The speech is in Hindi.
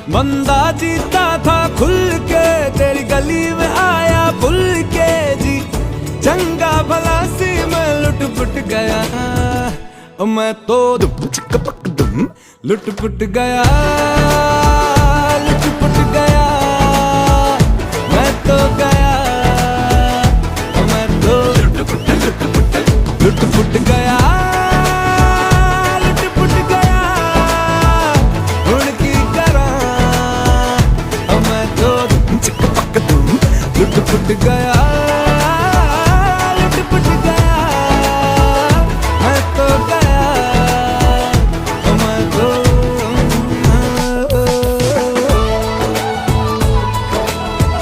बंदा जीता था खुल के, तेरी गली में आया भूल के जी। चंगा भला सी मैं लुट पुट गया, मैं तो लुट पुट गया, लुट पुट गया। मैं तो गया, मैं तो लुट पुट गया।